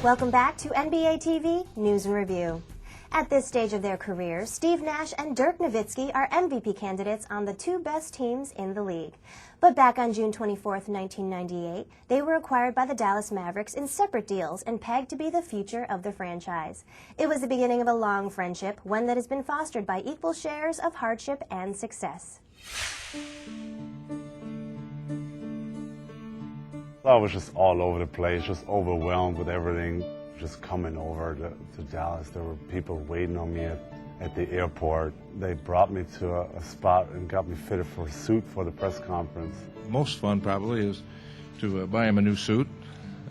Welcome back to NBA TV News and Review. At this stage of their careers, Steve Nash and Dirk Nowitzki are MVP candidates on the two best teams in the league. But back on June 24, 1998, they were acquired by the Dallas Mavericks in separate deals and pegged to be the future of the franchise. It was the beginning of a long friendship, one that has been fostered by equal shares of hardship and success. I was just all over the place, just overwhelmed with everything. Just coming over to Dallas, there were people waiting on me at the airport. They brought me to a spot and got me fitted for a suit for the press conference. Most fun probably is to buy him a new suit,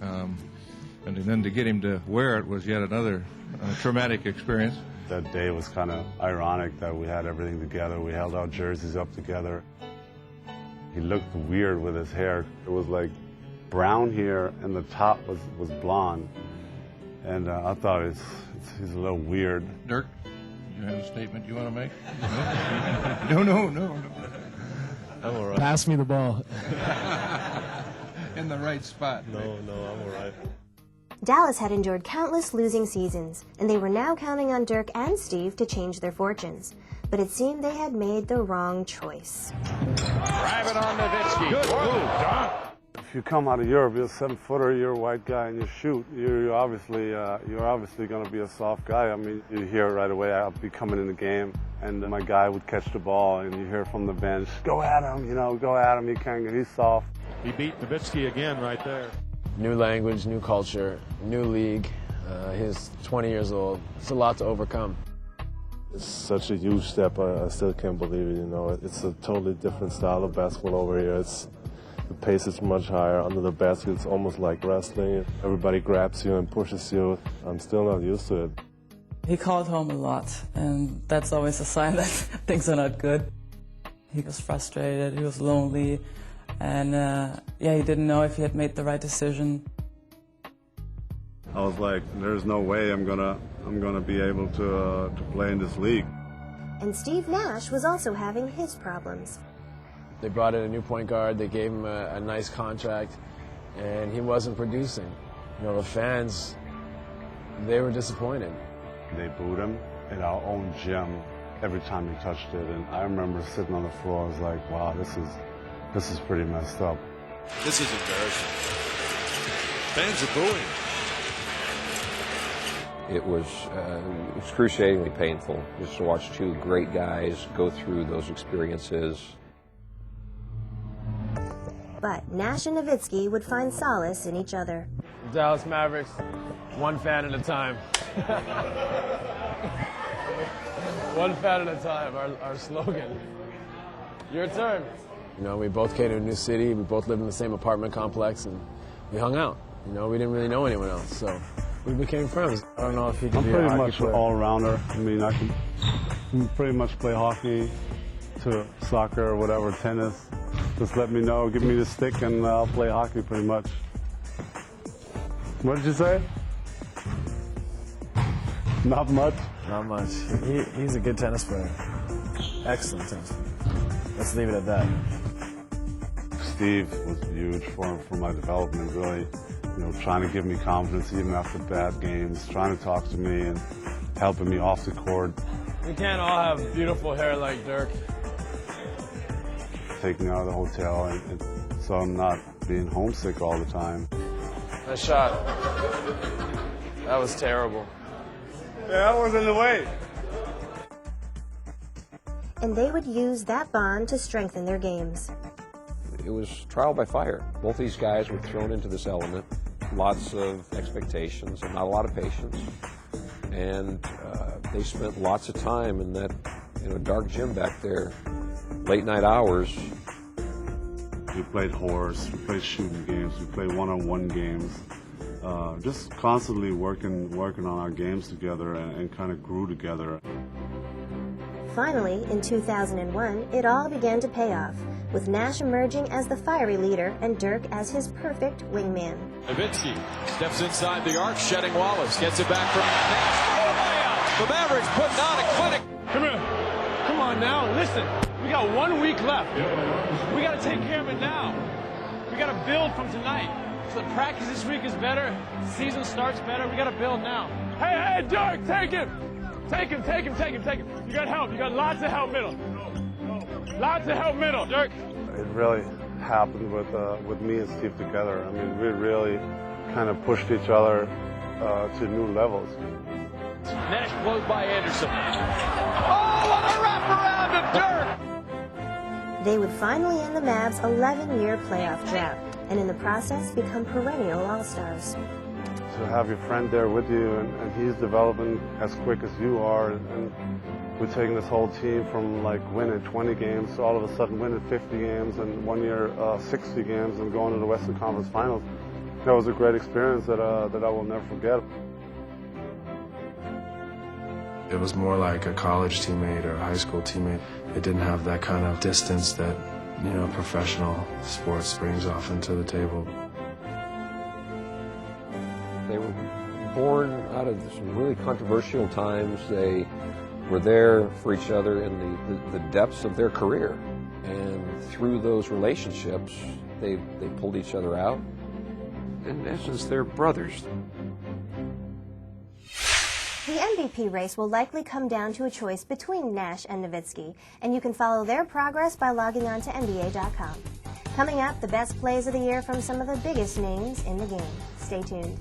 and then to get him to wear it was yet another traumatic experience. That day was kind of ironic that we had everything together. We held our jerseys up together. He looked weird with his hair. It was like brown hair and the top was blonde. And I thought he's a little weird. Dirk, you have a statement you want to make? No. I'm all right. Pass me the ball. In the right spot. No, I'm all right. Dallas had endured countless losing seasons, and they were now counting on Dirk and Steve to change their fortunes. But it seemed they had made the wrong choice. Drive it on Nowitzki. Good move, Don. If you come out of Europe, you're a 7-footer, you're a white guy, and you shoot. You're obviously going to be a soft guy. I mean, you hear it right away. I'll be coming in the game, and my guy would catch the ball, and you hear from the bench, "Go at him, go at him. He can't. He's soft." He beat Nowitzki again right there. New language, new culture, new league. He's 20 years old. It's a lot to overcome. It's such a huge step. I still can't believe it. It's a totally different style of basketball over here. The pace is much higher. Under the basket, it's almost like wrestling. Everybody grabs you and pushes you. I'm still not used to it. He called home a lot, and that's always a sign that things are not good. He was frustrated, he was lonely, and he didn't know if he had made the right decision. I was like, "There's no way I'm gonna be able to play in this league." And Steve Nash was also having his problems. They brought in a new point guard. They gave him a nice contract, and he wasn't producing. The fans, they were disappointed. They booed him in our own gym every time he touched it, and I remember sitting on the floor. I was like, "Wow, this is pretty messed up." This is embarrassing. Fans are booing. It was excruciatingly painful just to watch two great guys go through those experiences. But Nash and Nowitzki would find solace in each other. Dallas Mavericks, one fan at a time. One fan at a time, our slogan. Your turn. We both came to a new city. We both lived in the same apartment complex, and we hung out. We didn't really know anyone else, so we became friends. I don't know if he could be a pretty hockey much player. an all-rounder. I mean, I can pretty much play hockey to soccer or whatever, tennis. Just let me know, give me the stick, and I'll play hockey pretty much. What did you say? Not much? Not much. He's a good tennis player. Excellent tennis player. Let's leave it at that. Steve was huge for my development, really. Trying to give me confidence even after bad games, trying to talk to me and helping me off the court. We can't all have beautiful hair like Dirk. Take me out of the hotel, and so I'm not being homesick all the time. Nice shot. That was terrible. Yeah, I was in the way. And they would use that bond to strengthen their games. It was trial by fire. Both these guys were thrown into this element. Lots of expectations and not a lot of patience. And they spent lots of time in that dark gym back there, late night hours. We played horse, we played shooting games, we played one-on-one games. Just constantly working on our games together and kind of grew together. Finally, in 2001, it all began to pay off, with Nash emerging as the fiery leader and Dirk as his perfect wingman. Nowitzki steps inside the arc, shedding Wallace, gets it back from Nash. Oh, the Mavericks putting on a clinic. Come here. Come on now, listen. We got 1 week left. We got to take care of it now. We got to build from tonight. So practice this week is better. Season starts better. We got to build now. Hey, Dirk, take him. Take him. You got help. You got lots of help middle. Lots of help middle, Dirk. It really happened with me and Steve together. I mean, we really kind of pushed each other to new levels. Nash blows by Anderson. Oh, what a wraparound of Dirk! They would finally end the Mavs' 11-year playoff drought, and in the process become perennial All-Stars. To have your friend there with you, and he's developing as quick as you are, and we're taking this whole team from like winning 20 games to all of a sudden winning 50 games, and 1 year 60 games, and going to the Western Conference Finals. That was a great experience that I will never forget. It was more like a college teammate or a high school teammate. It didn't have that kind of distance that, you know, professional sports brings often to the table. They were born out of some really controversial times. They were there for each other in the depths of their career. And through those relationships, they pulled each other out. In essence, they're brothers. The MVP race will likely come down to a choice between Nash and Nowitzki, and you can follow their progress by logging on to NBA.com. Coming up, the best plays of the year from some of the biggest names in the game. Stay tuned.